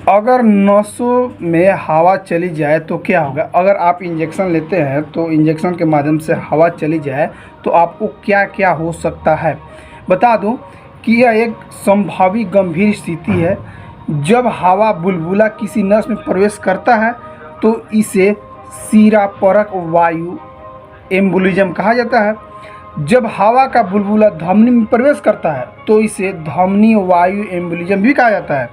अगर नसों में हवा चली जाए तो क्या होगा? अगर आप इंजेक्शन लेते हैं तो इंजेक्शन के माध्यम से हवा चली जाए तो आपको क्या क्या हो सकता है? बता दूं कि यह एक संभावित गंभीर स्थिति है। जब हवा बुलबुला किसी नस में प्रवेश करता है तो इसे सिरापरक वायु एम्बोलिज्म कहा जाता है। जब हवा का बुलबुला धमनी में प्रवेश करता है तो इसे धमनी वायु एम्बोलिज्म भी कहा जाता है।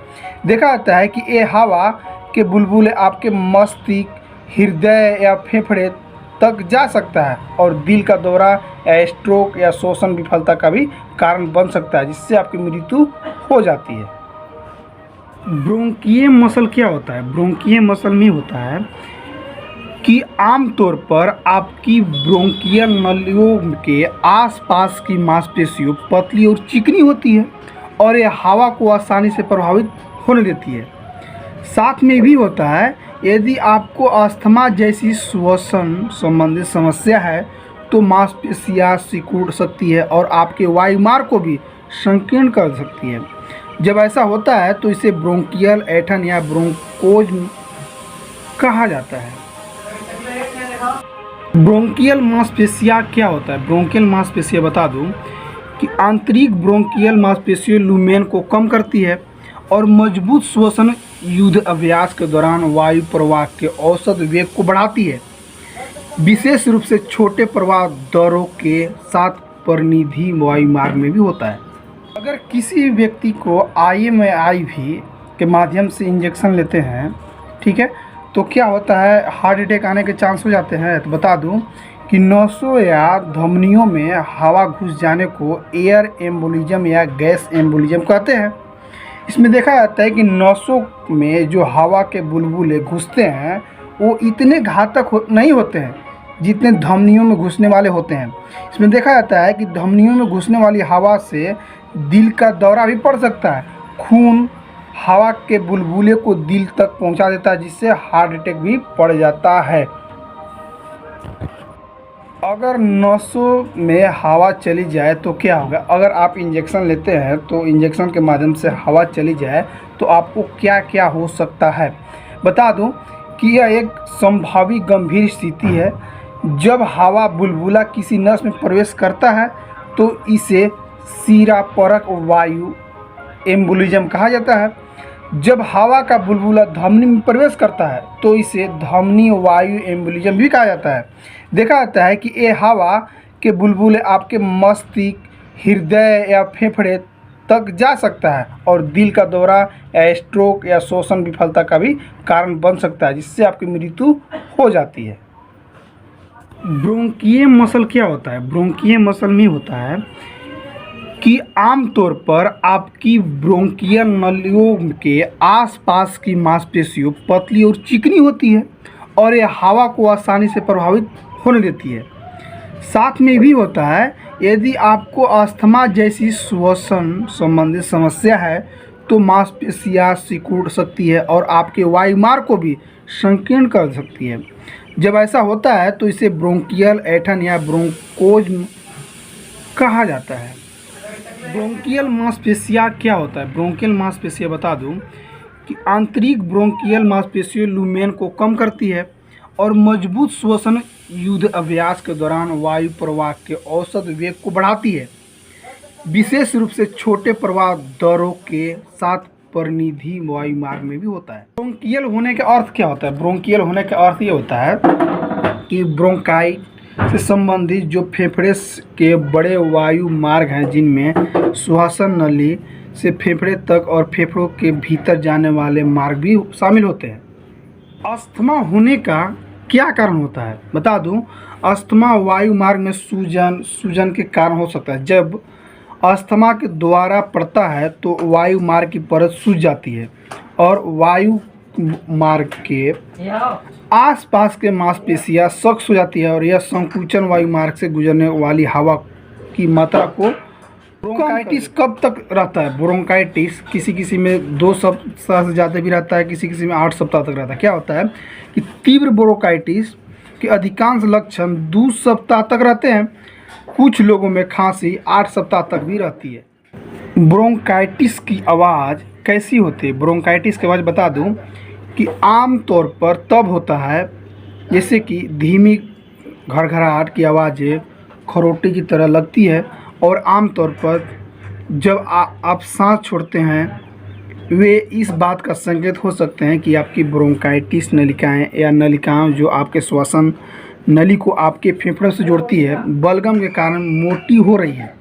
देखा जाता है कि ये हवा के बुलबुले आपके मस्तिष्क, हृदय या फेफड़े तक जा सकता है और दिल का दौरा या स्ट्रोक या श्वसन विफलता का भी कारण बन सकता है, जिससे आपकी मृत्यु हो जाती है। ब्रोंकियल मसल क्या होता है? ब्रोंकियल मसल में होता है कि आमतौर पर आपकी ब्रोंकियल नलियों के आसपास की मांसपेशियों पतली और चिकनी होती है और यह हवा को आसानी से प्रभावित होने देती है। साथ में भी होता है, यदि आपको अस्थमा जैसी श्वसन संबंधित समस्या है तो मांसपेशियां सिकुड़ सकती है और आपके वायुमार्ग को भी संकीर्ण कर सकती है। जब ऐसा होता है तो इसे ब्रोंकियल ऐंठन या ब्रोंकोज कहा जाता है। ब्रोंकियल मांसपेशियां क्या होता है? ब्रोंकियल मांसपेशियां बता दूं कि आंतरिक ब्रोंकियल मांसपेशियों लुमेन को कम करती है और मजबूत श्वसन युद्ध अभ्यास के दौरान वायु प्रवाह के औसत वेग को बढ़ाती है। विशेष रूप से छोटे प्रवाह दरों के साथ परिनिधि वायुमार्ग में भी होता है। अगर किसी व्यक्ति को IMIV के माध्यम से इंजेक्शन लेते हैं, ठीक है, तो क्या होता है? हार्ट अटैक आने के चांस हो जाते हैं। तो बता दूं कि नसों या धमनियों में हवा घुस जाने को एयर एम्बोलिज्म या गैस एम्बोलिज्म कहते हैं। इसमें देखा जाता है कि नसों में जो हवा के बुलबुले घुसते हैं वो इतने घातक नहीं होते हैं जितने धमनियों में घुसने वाले होते हैं। इसमें देखा जाता है कि धमनियों में घुसने वाली हवा से दिल का दौरा भी पड़ सकता है। खून हवा के बुलबुले को दिल तक पहुंचा देता है, जिससे हार्ट अटैक भी पड़ जाता है। अगर नसों में हवा चली जाए तो क्या होगा? अगर आप इंजेक्शन लेते हैं तो इंजेक्शन के माध्यम से हवा चली जाए तो आपको क्या क्या हो सकता है? बता दूं कि यह एक संभावित गंभीर स्थिति है। जब हवा बुलबुला किसी नस में प्रवेश करता है तो इसे सिरापरक वायु एम्बोलिज्म कहा जाता है। जब हवा का बुलबुला धमनी में प्रवेश करता है तो इसे धमनी वायु एम्बोलिज्म भी कहा जाता है। देखा जाता है कि ये हवा के बुलबुले आपके मस्तिष्क, हृदय या फेफड़े तक जा सकता है और दिल का दौरा या स्ट्रोक या श्वसन विफलता का भी कारण बन सकता है, जिससे आपकी मृत्यु हो जाती है। ब्रोंकियल मसल क्या होता है? ब्रोंकियल मसल में होता है कि आमतौर पर आपकी ब्रोंकियल नलियों के आसपास की मांसपेशियों पतली और चिकनी होती है और यह हवा को आसानी से प्रभावित होने देती है। साथ में भी होता है, यदि आपको अस्थमा जैसी श्वसन संबंधित समस्या है तो मांसपेशियां सिकुड़ सकती है और आपके वायुमार्ग को भी संकीर्ण कर सकती है। जब ऐसा होता है तो इसे ब्रोंकियल ऐंठन या ब्रोंकोज कहा जाता है। ब्रोंकियल मांसपेशियां क्या होता है? ब्रोंकियल मांसपेशियां बता दूं कि आंतरिक ब्रोंकियल मांसपेशियों लुमेन को कम करती है और मजबूत श्वसन युद्ध अभ्यास के दौरान वायु प्रवाह के औसत वेग को बढ़ाती है। विशेष रूप से छोटे प्रवाह दरों के साथ परिनिधि वायुमार्ग में भी होता है। ब्रोंकियल होने का अर्थ क्या होता है? ब्रोंकियल होने का अर्थ ये होता है कि ब्रोंकाइट से संबंधित जो फेफड़े के बड़े वायु मार्ग हैं, जिनमें श्वसन नली से फेफड़े तक और फेफड़ों के भीतर जाने वाले मार्ग भी शामिल होते हैं। अस्थमा होने का क्या कारण होता है? बता दूं, अस्थमा वायु मार्ग में सूजन के कारण हो सकता है। जब अस्थमा के द्वारा पड़ता है तो वायु मार्ग की परत सूज जाती है और वायु मार्ग के आसपास के मांसपेशियां सख्त हो जाती है और यह संकुचन वायु मार्ग से गुजरने वाली हवा की मात्रा को। ब्रोंकाइटिस कब तक रहता है? ब्रोंकाइटिस किसी में 2 सप्ताह से ज़्यादा भी रहता है, किसी में 8 सप्ताह तक रहता है। क्या होता है कि तीव्र ब्रोंकाइटिस के अधिकांश लक्षण 2 सप्ताह तक रहते हैं। कुछ लोगों में खांसी 8 सप्ताह तक भी रहती है। ब्रोंकाइटिस की आवाज़ कैसी होती है? ब्रोंकाइटिस के बाद बता दूं कि आम तौर पर तब होता है जैसे कि धीमी घड़घड़ाहट की आवाज़ें खरोटे की तरह लगती है, और आम तौर पर जब आप सांस छोड़ते हैं वे इस बात का संकेत हो सकते हैं कि आपकी ब्रोंकाइटिस नलिकाएं या नलिकाएं जो आपके श्वसन नली को आपके फेफड़ों से जोड़ती है बलगम के कारण मोटी हो रही है।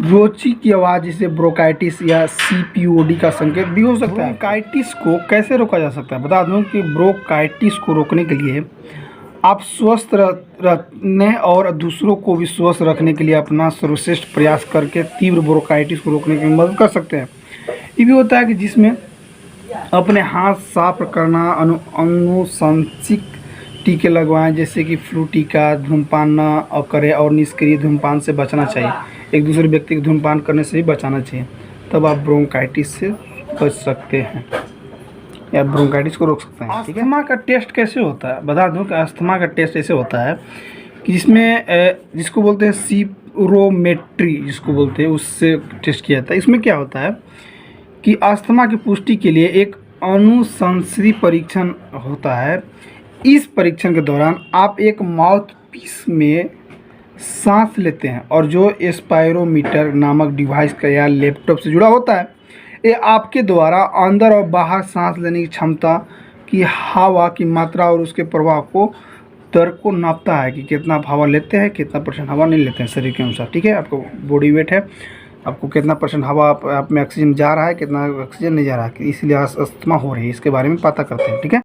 रोची की आवाज़ जिसे ब्रोंकाइटिस या सीपीओडी का संकेत भी हो सकता है। ब्रोंकाइटिस को कैसे रोका जा सकता है? बता दूं कि ब्रोंकाइटिस को रोकने के लिए आप स्वस्थ रहने और दूसरों को भी स्वस्थ रखने के लिए अपना सर्वश्रेष्ठ प्रयास करके तीव्र ब्रोंकाइटिस को रोकने की मदद कर सकते हैं। ये भी होता है कि जिसमें अपने हाथ साफ करना, अनुशंसित टीके लगवाएं जैसे कि फ्लू टीका, धूम्रपान न करें और निष्क्रिय धूम्रपान से बचना चाहिए। एक दूसरे व्यक्ति को धूम्रपान करने से भी बचाना चाहिए, तब आप ब्रोंकाइटिस से बच सकते हैं या ब्रोंकाइटिस को रोक सकते हैं। ठीक है। अस्थमा का टेस्ट कैसे होता है? बता दूं कि अस्थमा का टेस्ट ऐसे होता है कि जिसमें जिसको बोलते हैं सीरोमेट्री, जिसको बोलते हैं उससे टेस्ट किया जाता है। इसमें क्या होता है कि अस्थमा की पुष्टि के लिए एक अनुशंसित परीक्षण होता है। इस परीक्षण के दौरान आप एक माउथ पीस में सांस लेते हैं और जो स्पायरोमीटर नामक डिवाइस का या लैपटॉप से जुड़ा होता है, ये आपके द्वारा अंदर और बाहर सांस लेने की क्षमता की हवा की मात्रा और उसके प्रवाह को दर को नापता है कि कितना आप हवा लेते हैं, कितना परसेंट हवा नहीं लेते हैं शरीर के अनुसार। ठीक है। आपको बॉडी वेट है, आपको कितना परसेंट हवा आप में ऑक्सीजन जा रहा है, कितना ऑक्सीजन नहीं जा रहा है, इसलिए अस्थमा हो रही है, इसके बारे में पता करते हैं। ठीक है।